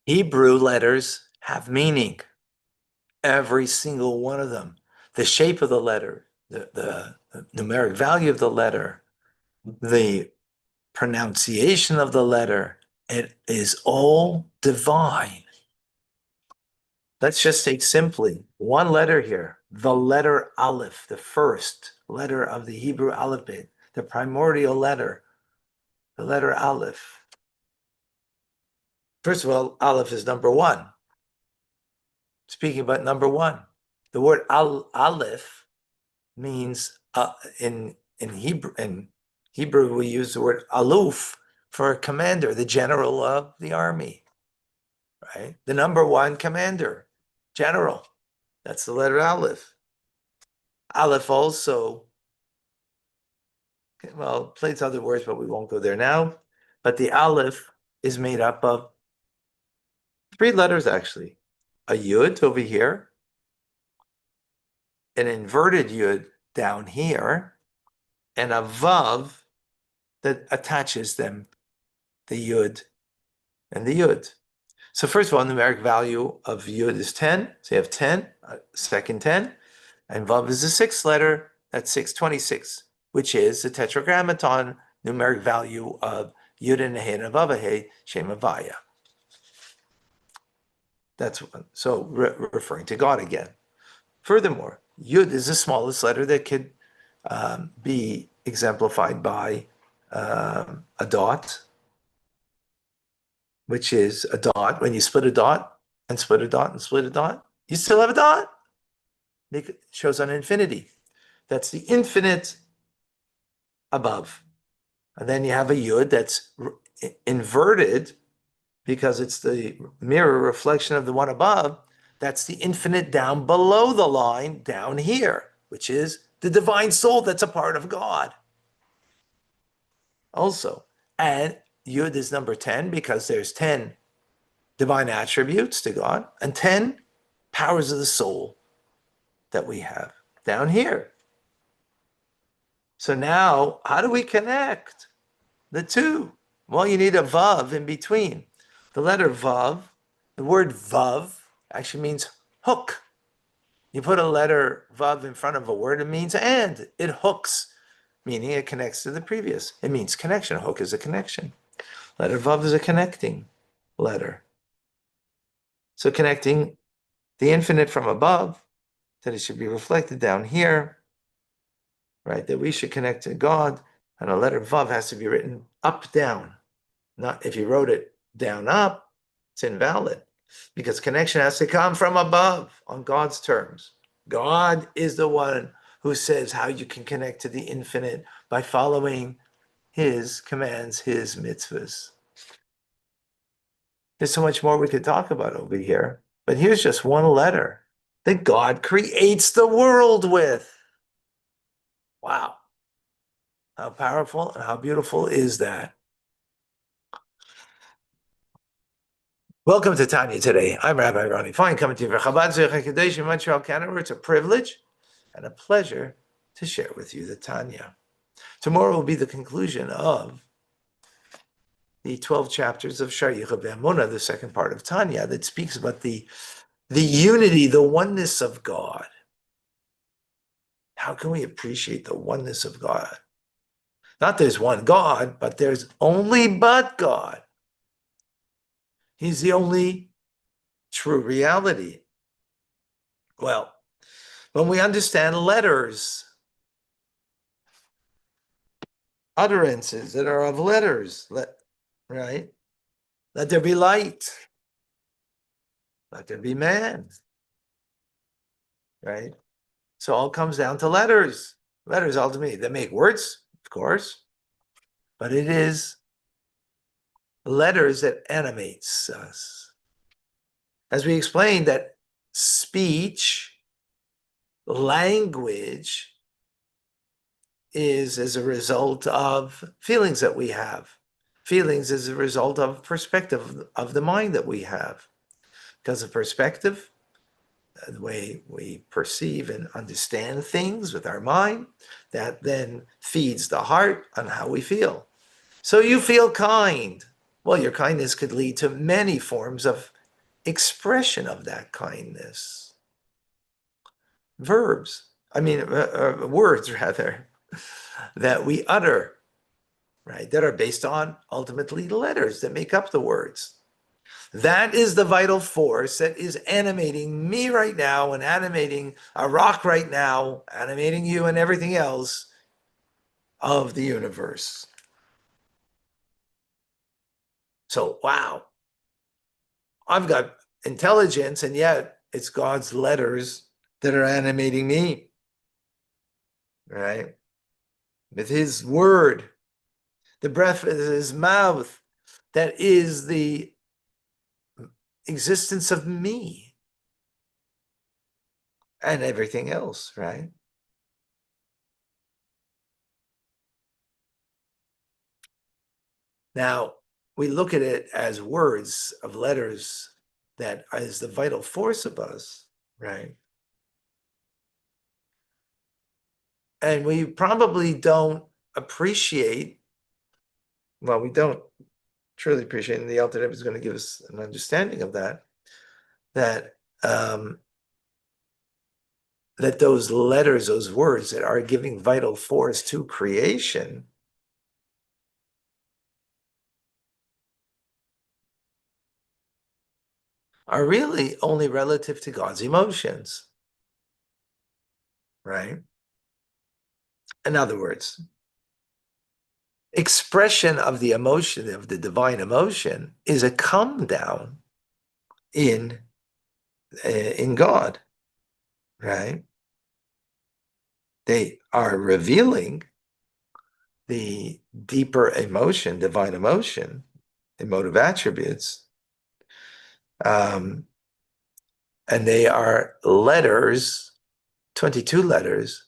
Hebrew letters have meaning. Every single one of them. The shape of the letter, the numeric value of the letter, the pronunciation of the letter, it is all divine. Let's just take simply one letter here, the letter Aleph, the first letter of the Hebrew alphabet, the primordial letter, the letter Aleph. First of all, Aleph is number one. Speaking about number one, the word Aleph means in Hebrew we use the word aluf for a commander, the general of the army, right? The number one commander, general. That's the letter Aleph. Aleph also, well, plays other words, but we won't go there now. But the Aleph is made up of three letters actually. A Yud over here, an inverted Yud down here, and a Vav that attaches them, the Yud and the Yud. So first of all, numeric value of Yud is 10. So you have 10, second 10. And Vav is the sixth letter, that's 626, which is the tetragrammaton numeric value of Yud and He and Vav He, Shem Havaya. That's so referring to God again. Furthermore, Yud is the smallest letter that could be exemplified by a dot, which is a dot. When you split a dot and split a dot and split a dot, you still have a dot. It shows on infinity. That's the infinite above. And then you have a Yud that's inverted because it's the mirror reflection of the one above. That's the infinite down below the line down here, which is the divine soul that's a part of God. Also, and Yud is number 10 because there's 10 divine attributes to God and 10 powers of the soul that we have down here. So now, how do we connect the two? Well, you need a Vav in between. The letter Vav, the word Vav actually means hook. You put a letter Vav in front of a word, it means and. It hooks, meaning it connects to the previous. It means connection. Hook is a connection. Letter Vav is a connecting letter. So connecting the infinite from above, that it should be reflected down here, right? That we should connect to God, and a letter Vav has to be written up, down. Not if you wrote it down, up, it's invalid, because connection has to come from above on God's terms. God is the one who says how you can connect to the infinite by following his commands, his mitzvahs. There's so much more we could talk about over here, but here's just one letter that God creates the world with. Wow. How powerful and how beautiful is that? Welcome to Tanya today. I'm Rabbi Ronnie Fine, coming to you from Chabad Zurich Kadesh in Montreal, Canada. It's a privilege and a pleasure to share with you the Tanya. Tomorrow will be the conclusion of the 12 chapters of Sharicha V'Emunah, the second part of Tanya, that speaks about the unity, the oneness of God. How can we appreciate the oneness of God? Not there's one God, but there's only but God. He's the only true reality. Well, when we understand letters, utterances that are of letters, right? Let there be light. Let there be man. Right? So it all comes down to letters. Letters ultimately, they make words, of course, but it is letters that animates us. As we explained, that speech, language, is as a result of feelings that we have. Feelings as a result of perspective of the mind that we have. Because of perspective, the way we perceive and understand things with our mind, that then feeds the heart on how we feel. So you feel kind. Well, your kindness could lead to many forms of expression of that kindness. Words rather, that we utter, right, that are based on ultimately the letters that make up the words. That is the vital force that is animating me right now and animating a rock right now, animating you and everything else of the universe. So, wow, I've got intelligence, and yet it's God's letters that are animating me, right? With his word, the breath of his mouth, that is the existence of me and everything else, right? Now, we look at it as words of letters that is the vital force of us, right? And we probably don't appreciate, well, we don't truly appreciate, and the Alter Rebbe is going to give us an understanding of that, that that those letters, those words that are giving vital force to creation, are really only relative to God's emotions, right? In other words, expression of the emotion, of the divine emotion, is a come down in God, right? They are revealing the deeper emotion, divine emotion, emotive attributes, and they are letters, 22 letters,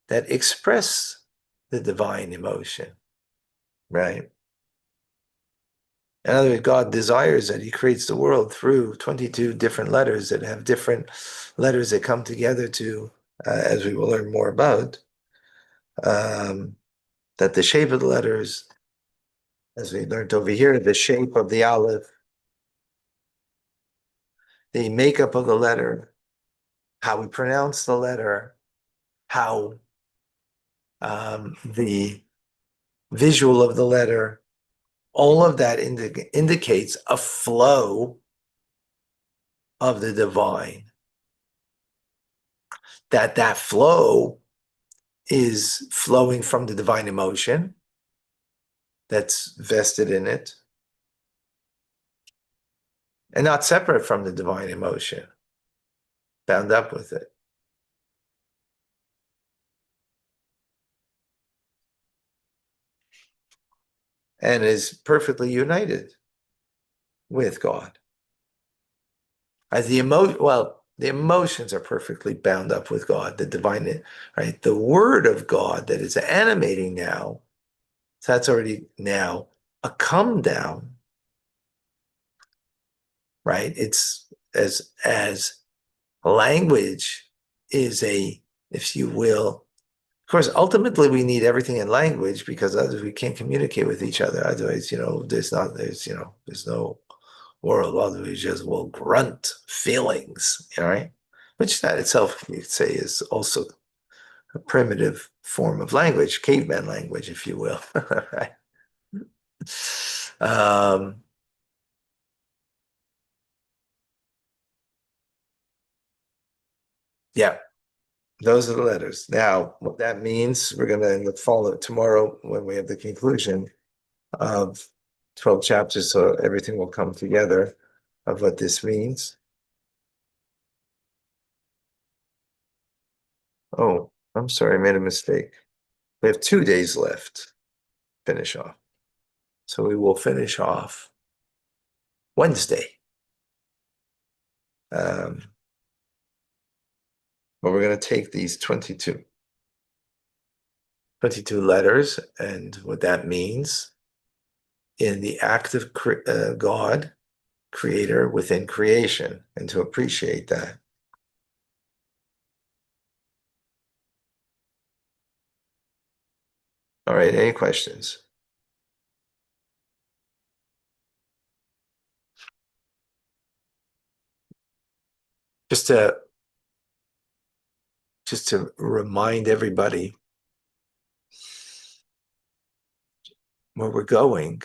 that express the divine emotion, right? In other words, God desires that he creates the world through 22 different letters that have different letters that come together to, as we will learn more about, that the shape of the letters, as we learned over here, the shape of the aleph, the makeup of the letter, how we pronounce the letter, how the visual of the letter, all of that indicates a flow of the divine. That flow is flowing from the divine emotion that's vested in it, and not separate from the divine emotion, bound up with it. And is perfectly united with God. As the emotions are perfectly bound up with God, the divine, right? The word of God that is animating now, so that's already now a come down, right? It's as language is a, if you will, of course, ultimately we need everything in language because otherwise we can't communicate with each other. Otherwise, there's no world. Otherwise, we just will grunt feelings, all right? Which that itself, you could say, is also a primitive form of language, caveman language, if you will, right? Um, yeah, those are the letters. Now, what that means, we're going to follow tomorrow when we have the conclusion of 12 chapters, so everything will come together of what this means. Oh, I'm sorry, I made a mistake. We have 2 days left. Finish off. So we will finish off Wednesday. But we're going to take these 22 letters and what that means in the act of God, creator within creation, and to appreciate that. All right, any questions? Just to just to remind everybody where we're going,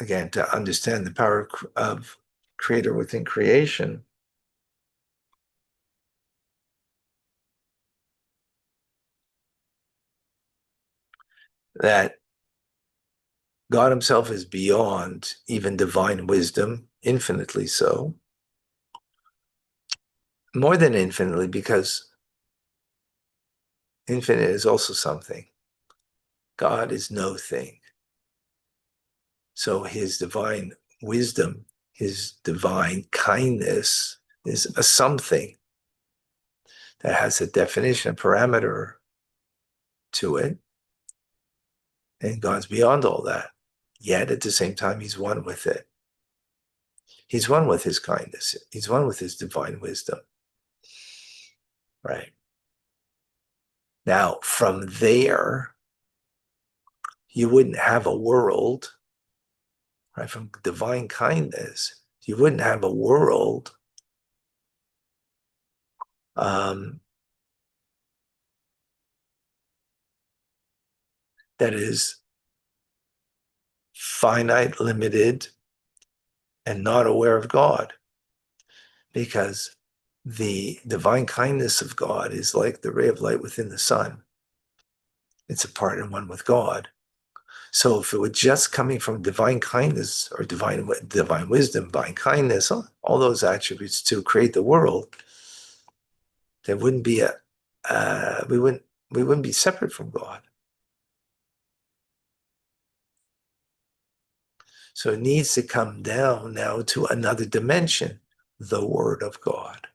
again, to understand the power of creator within creation, that God himself is beyond even divine wisdom, infinitely so, more than infinitely, because infinite is also something. God is no thing. So his divine wisdom, his divine kindness is a something that has a definition, a parameter to it. And God's beyond all that. Yet at the same time, he's one with it. He's one with his kindness. He's one with his divine wisdom. Right. Now, from there, you wouldn't have a world, right? From divine kindness, you wouldn't have a world um, that is finite, limited, and not aware of God. Because the divine kindness of God is like the ray of light within the sun. It's a part and one with God. So if it were just coming from divine kindness or divine wisdom, divine kindness, all those attributes to create the world, there wouldn't be we wouldn't be separate from God. So it needs to come down now to another dimension, the Word of God,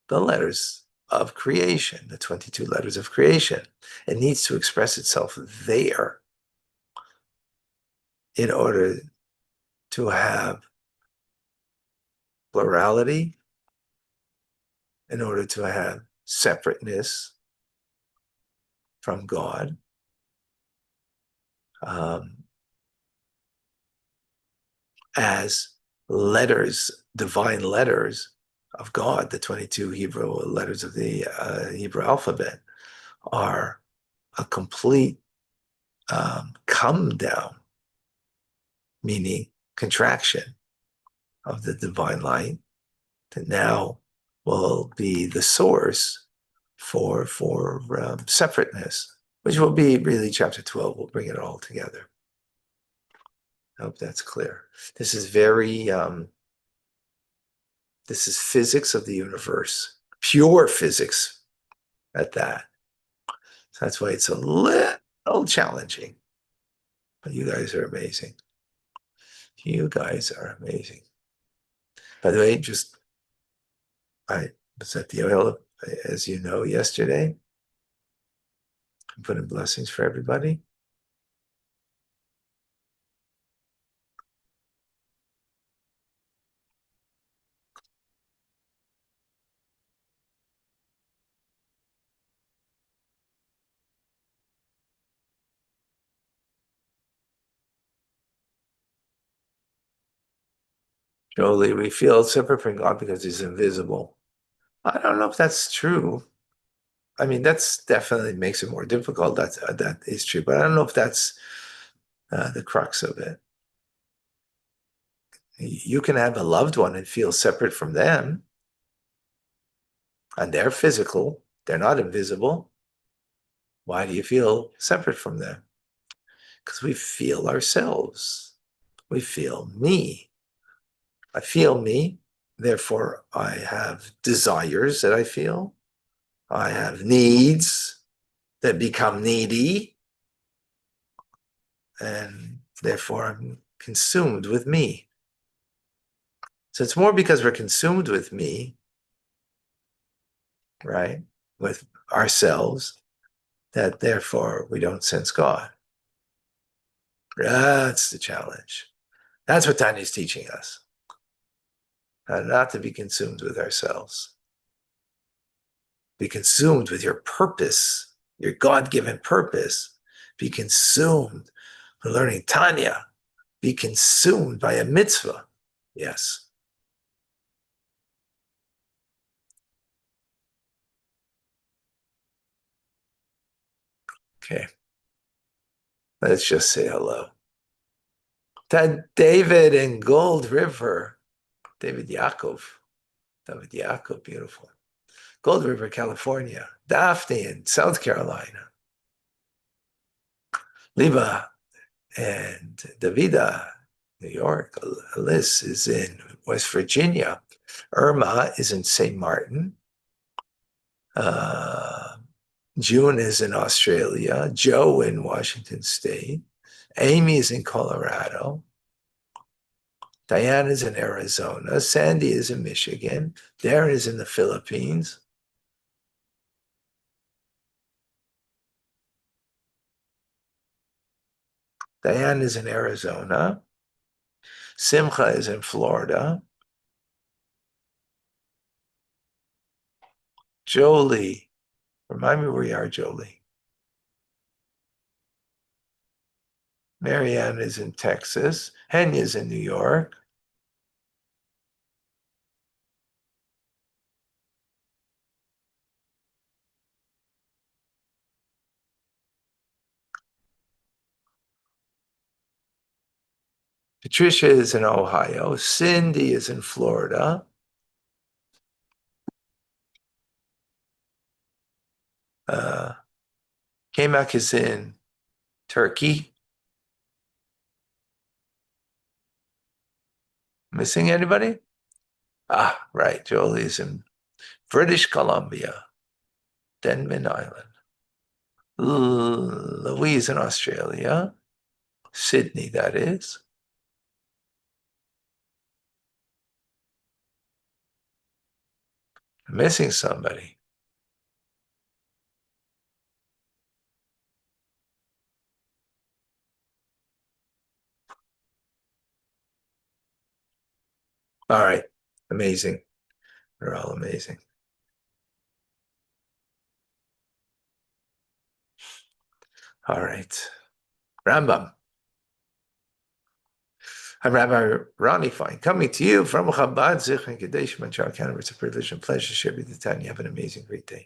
the letters of creation, the 22 letters of creation. It needs to express itself there in order to have plurality, in order to have separateness from God. Um, as letters, divine letters of God, the 22 Hebrew letters of the Hebrew alphabet, are a complete come down, meaning contraction of the divine light that now will be the source for separateness, which will be really chapter 12. We'll bring it all together. I hope that's clear. This is this is physics of the universe, pure physics at that. So that's why it's a little challenging. But you guys are amazing. You guys are amazing. By the way, I was at the oil, as you know, yesterday. I put in blessings for everybody. Jolie, we feel separate from God because he's invisible. I don't know if that's true. I mean, that's definitely makes it more difficult. That is true, but I don't know if that's the crux of it. You can have a loved one and feel separate from them, and they're physical. They're not invisible. Why do you feel separate from them? Because we feel ourselves. We feel me. I feel me. Therefore, I have desires that I feel. I have needs that become needy. And therefore, I'm consumed with me. So it's more because we're consumed with me, right? With ourselves, that therefore we don't sense God. That's the challenge. That's what Tanya's teaching us. Not to be consumed with ourselves. Be consumed with your purpose, your God-given purpose. Be consumed with learning Tanya. Be consumed by a mitzvah. Yes. Okay, let's just say hello. David in Gold River. David Yaakov. David Yaakov, beautiful. Gold River, California. Daphne in South Carolina. Liba and Davida, New York. Alice is in West Virginia. Irma is in St. Martin. Uh, June is in Australia. Joe in Washington State. Amy is in Colorado. Diane is in Arizona. Sandy is in Michigan. Darren is in the Philippines. Diane is in Arizona. Simcha is in Florida. Jolie, remind me where you are, Jolie. Marianne is in Texas. Henya is in New York. Patricia is in Ohio. Cindy is in Florida. Kamak is in Turkey. Missing anybody? Ah, right. Jolie's in British Columbia, Denman Island. Louise in Australia. Sydney, that is. Missing somebody. All right. Amazing. They're all amazing. All right. Rambam. I'm Rabbi Ronnie Fine, coming to you from Chabad Zichron Kadesh Montreal, Canada. It's a privilege and pleasure to share with you, Tanya. Have an amazing, great day.